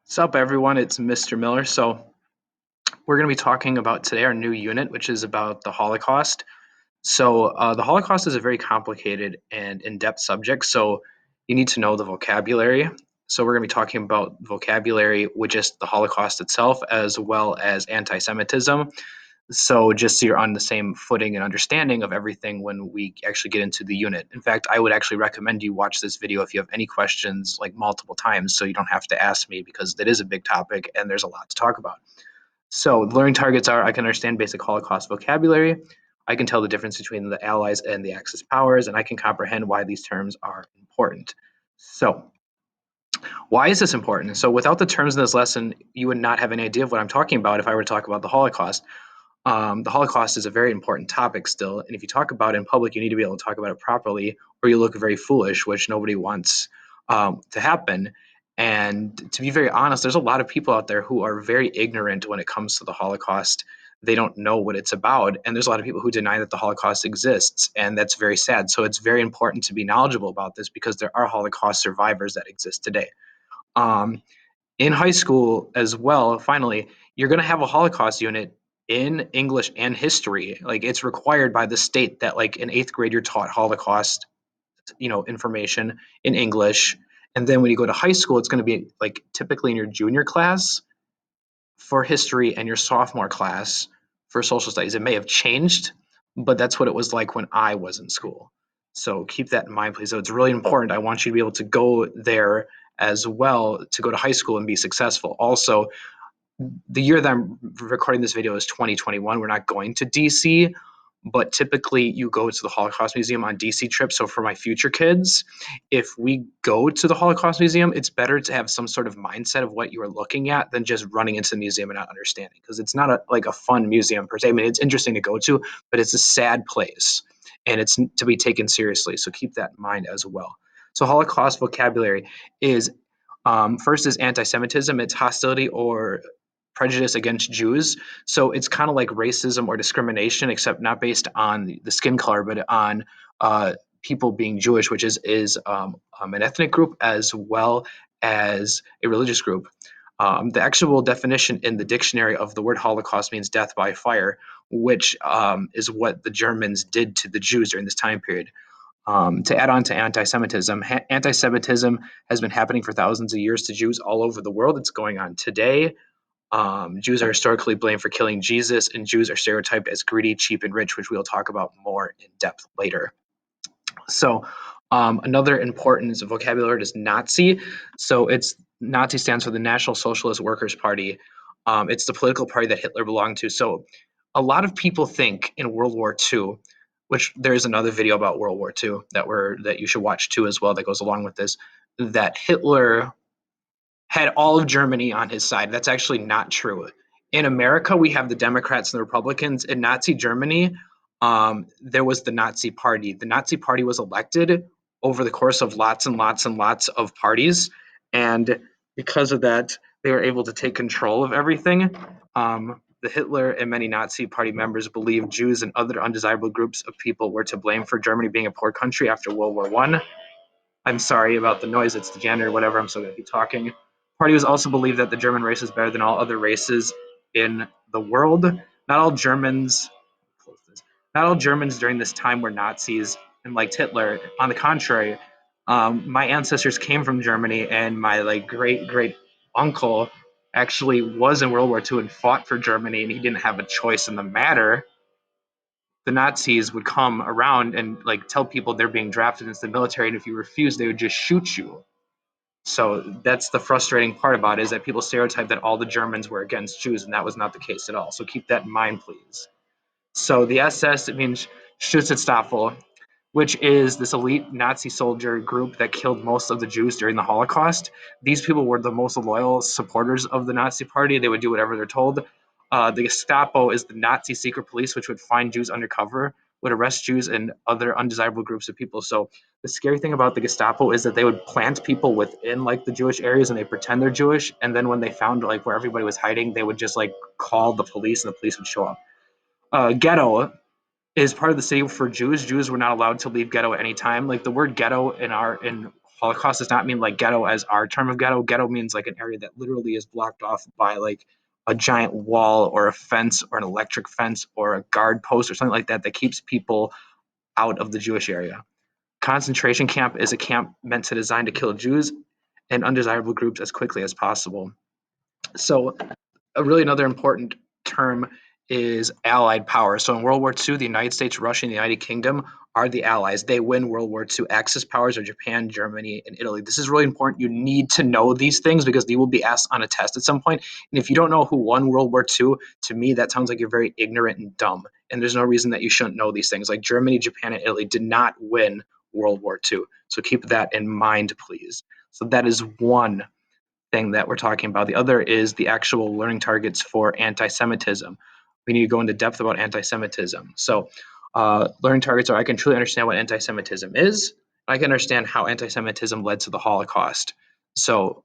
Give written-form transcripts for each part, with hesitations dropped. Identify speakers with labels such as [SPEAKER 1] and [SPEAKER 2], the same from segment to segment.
[SPEAKER 1] What's up, everyone? It's Mr. Miller. So, we're going to be talking about today our new unit, which is about the Holocaust. The Holocaust is a very complicated and in depth subject. So, you need to know the vocabulary. So, we're going to be talking about vocabulary, which is the Holocaust itself, as well as anti Semitism. So, just so you're on the same footing and understanding of everything when we actually get into the unit. In fact, I would actually recommend you watch this video if you have any questions, like multiple times, so you don't have to ask me because it is a big topic and there's a lot to talk about. So, the learning targets are: I can understand basic Holocaust vocabulary, I can tell the difference between the Allies and the Axis powers, and I can comprehend why these terms are important. So, why is this important? So, without the terms in this lesson, you would not have any idea of what I'm talking about if I were to talk about the Holocaust. The Holocaust is a very important topic still, and if you talk about it in public, you need to be able to talk about it properly, or you look very foolish, which nobody wants to happen. And to be very honest, there's a lot of people out there who are very ignorant when it comes to the Holocaust. They don't know what it's about, and there's a lot of people who deny that the Holocaust exists, and that's very sad. So it's very important to be knowledgeable about this because there are Holocaust survivors that exist today. Um, in high school as well, finally, you're going to have a Holocaust unit in English and history. Like, it's required by the state that, like, in eighth grade you're taught Holocaust, information in English. And then when you go to high school, it's going to be like typically in your junior class for history and your sophomore class for social studies. It may have changed, but that's what it was like when I was in school. So keep that in mind, please. So it's really important. I want you to be able to go there as well, to go to high school and be successful. Also, the year that I'm recording this video is 2021. We're not going to DC, but typically you go to the Holocaust Museum on DC trips. So for my future kids, if we go to the Holocaust Museum, it's better to have some sort of mindset of what you are looking at than just running into the museum and not understanding, because it's not like a fun museum per se. I mean, it's interesting to go to, but it's a sad place and it's to be taken seriously. So keep that in mind as well. So Holocaust vocabulary is first is anti-Semitism. It's hostility or prejudice against Jews. So it's kind of like racism or discrimination, except not based on the skin color, but on people being Jewish, which is an ethnic group as well as a religious group. The actual definition in the dictionary of the word Holocaust means death by fire, which is what the Germans did to the Jews during this time period. To add on to anti-Semitism, anti-Semitism has been happening for thousands of years to Jews all over the world. It's going on today. Jews are historically blamed for killing Jesus, and Jews are stereotyped as greedy, cheap, and rich, which we'll talk about more in depth later. So, another important vocabulary word is Nazi. So, it's Nazi stands for the National Socialist Workers Party. It's the political party that Hitler belonged to. So, a lot of people think in World War II, which there is another video about World War II that you should watch too as well that goes along with this, that Hitler had all of Germany on his side. That's actually not true. In America, we have the Democrats and the Republicans. In Nazi Germany, there was the Nazi Party. The Nazi Party was elected over the course of lots and lots and lots of parties, and because of that, they were able to take control of everything. The Hitler and many Nazi Party members believed Jews and other undesirable groups of people were to blame for Germany being a poor country after World War One. I'm sorry about the noise, it's the janitor, whatever, I'm still going to be talking. Party was also believed that the German race is better than all other races in the world. Not all Germans, not all Germans during this time were Nazis and liked Hitler. On the contrary, my ancestors came from Germany, and my great great uncle actually was in World War II and fought for Germany, and he didn't have a choice in the matter. The Nazis would come around and tell people they're being drafted into the military, and if you refuse, they would just shoot you. So that's the frustrating part about it, is that people stereotype that all the Germans were against Jews, and that was not the case at all. So keep that in mind, please. So the SS, it means Schutzstaffel, which is this elite Nazi soldier group that killed most of the Jews during the Holocaust. These people were the most loyal supporters of the Nazi Party. They would do whatever they're told. The Gestapo is the Nazi secret police, which would find Jews undercover, would arrest Jews and other undesirable groups of people. So the scary thing about the Gestapo is that they would plant people within the Jewish areas, and they pretend they're Jewish. And then when they found where everybody was hiding, they would just call the police, and the police would show up. Ghetto is part of the city for Jews. Jews were not allowed to leave ghetto at any time. The word ghetto in Holocaust does not mean like ghetto as our term of ghetto. Ghetto means like an area that literally is blocked off by like a giant wall or a fence or an electric fence or a guard post or something like that that keeps people out of the Jewish area. Concentration camp is a camp meant to design to kill Jews and undesirable groups as quickly as possible. So really another important term is allied power. So in World War II, the United States, Russia, and the United Kingdom are the allies. They win World War II. Axis powers are Japan, Germany, and Italy. This is really important. You need to know these things because they will be asked on a test at some point. And if you don't know who won World War II, to me, that sounds like you're very ignorant and dumb. And there's no reason that you shouldn't know these things. Like Germany, Japan, and Italy did not win World War II. So keep that in mind, please. So that is one thing that we're talking about. The other is the actual learning targets for anti-Semitism. We need to go into depth about anti-Semitism. So learning targets are I can truly understand what anti-Semitism is. I can understand how anti-Semitism led to the Holocaust. So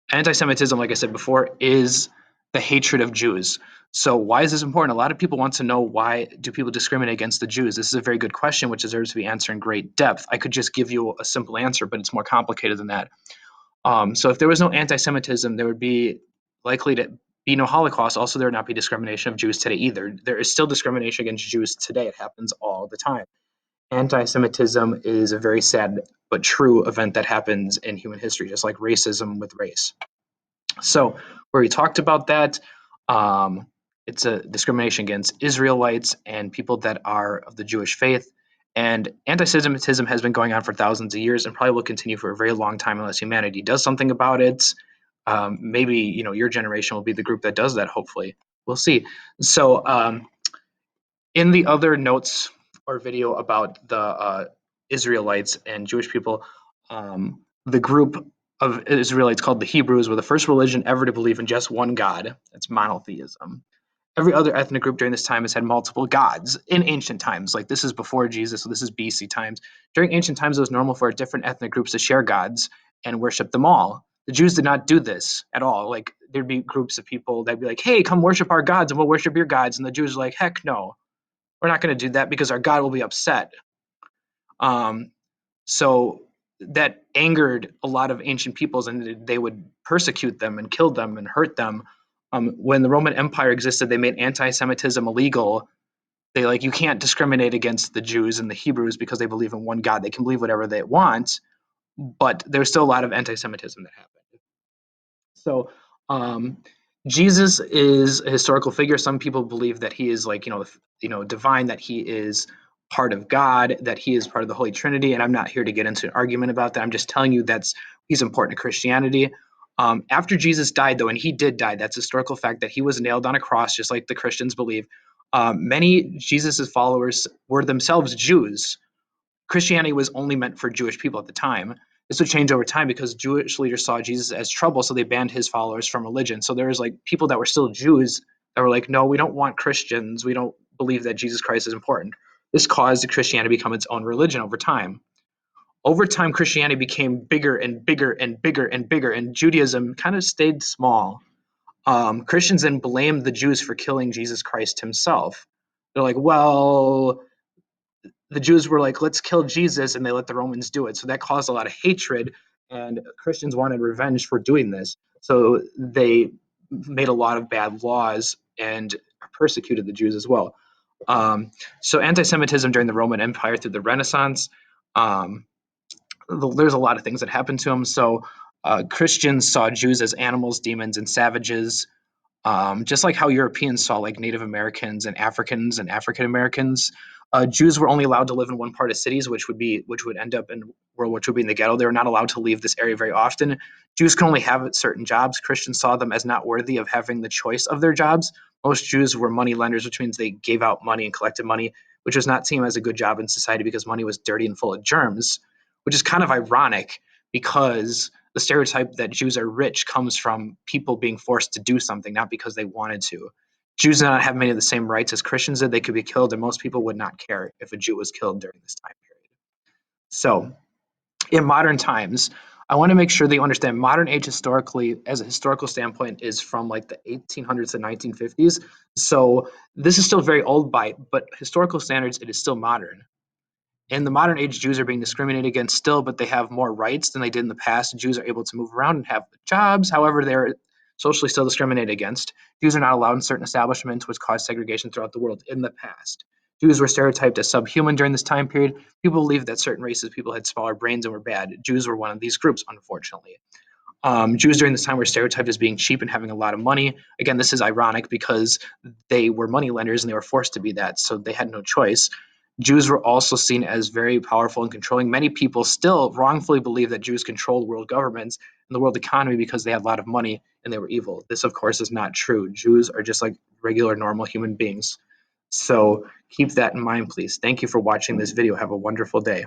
[SPEAKER 1] anti-Semitism, like I said before, is the hatred of Jews. So why is this important? A lot of people want to know why do people discriminate against the Jews? This is a very good question, which deserves to be answered in great depth. I could just give you a simple answer, but it's more complicated than that. So if there was no anti-Semitism, there would be likely to be no Holocaust. Also, there would not be discrimination of Jews today either. There is still discrimination against Jews today. It happens all the time. Anti-Semitism is a very sad but true event that happens in human history, just like racism with race. So where we talked about that, it's a discrimination against Israelites and people that are of the Jewish faith. And anti-Semitism has been going on for thousands of years and probably will continue for a very long time unless humanity does something about it. Maybe your generation will be the group that does that. Hopefully, we'll see. So in the other notes or video about the Israelites and Jewish people, the group of Israelites called the Hebrews were the first religion ever to believe in just one God. That's monotheism. Every other ethnic group during this time has had multiple gods in ancient times. Like this is before Jesus, so this is BC times. During ancient times, it was normal for different ethnic groups to share gods and worship them all. The Jews did not do this at all. Like there'd be groups of people that'd be like, "Hey, come worship our gods, and we'll worship your gods." And the Jews are like, "Heck no, we're not going to do that because our God will be upset." Um, so that angered a lot of ancient peoples, and they would persecute them and kill them and hurt them. When the Roman Empire existed, they made anti-Semitism illegal. They like you can't discriminate against the Jews and the Hebrews because they believe in one God. They can believe whatever they want, but there's still a lot of anti-Semitism that happened. So um, Jesus is a historical figure. Some people believe that he is like divine, that he is part of God, that he is part of the Holy Trinity. And I'm not here to get into an argument about that. I'm just telling you he's important to Christianity. After Jesus died, though, and he did die, that's a historical fact that he was nailed on a cross, just like the Christians believe. Many Jesus's followers were themselves Jews. Christianity was only meant for Jewish people at the time. This would change over time because Jewish leaders saw Jesus as trouble, so they banned his followers from religion. So there was like people that were still Jews that were like, no, we don't want Christians. We don't believe that Jesus Christ is important. This caused Christianity to become its own religion over time. Over time, Christianity became bigger and bigger and bigger and bigger, and Judaism kind of stayed small. Christians then blamed the Jews for killing Jesus Christ himself. They're like, well, the Jews were like, let's kill Jesus, and they let the Romans do it. So that caused a lot of hatred, and Christians wanted revenge for doing this. So they made a lot of bad laws and persecuted the Jews as well. So anti-Semitism during the Roman Empire through the Renaissance, um, there's a lot of things that happened to them. So Christians saw Jews as animals, demons, and savages. Just like how Europeans saw like Native Americans and Africans and African Americans, Jews were only allowed to live in one part of cities, which would end up in which would be in the ghetto. They were not allowed to leave this area very often. Jews can only have certain jobs. Christians saw them as not worthy of having the choice of their jobs. Most Jews were money lenders, which means they gave out money and collected money, which was not seen as a good job in society because money was dirty and full of germs, which is kind of ironic because the stereotype that Jews are rich comes from people being forced to do something, not because they wanted to. Jews do not have many of the same rights as Christians did. They could be killed, and most people would not care if a Jew was killed during this time period. So, in modern times, I want to make sure that you understand modern age historically, as a historical standpoint, is from like the 1800s to 1950s. So, this is still very old but historical standards, it is still modern. In the modern age, Jews are being discriminated against still, but they have more rights than they did in the past. Jews are able to move around and have jobs. However, they're socially still discriminated against. Jews are not allowed in certain establishments, which caused segregation throughout the world in the past. Jews were stereotyped as subhuman during this time period. People believed that certain races people had smaller brains and were bad. Jews were one of these groups, unfortunately. Jews during this time were stereotyped as being cheap and having a lot of money. Again, this is ironic because they were moneylenders and they were forced to be that, so they had no choice. Jews were also seen as very powerful and controlling. Many people still wrongfully believe that Jews controlled world governments and the world economy because they had a lot of money and they were evil. This, of course, is not true. Jews are just like regular, normal human beings. So keep that in mind, please. Thank you for watching this video. Have a wonderful day.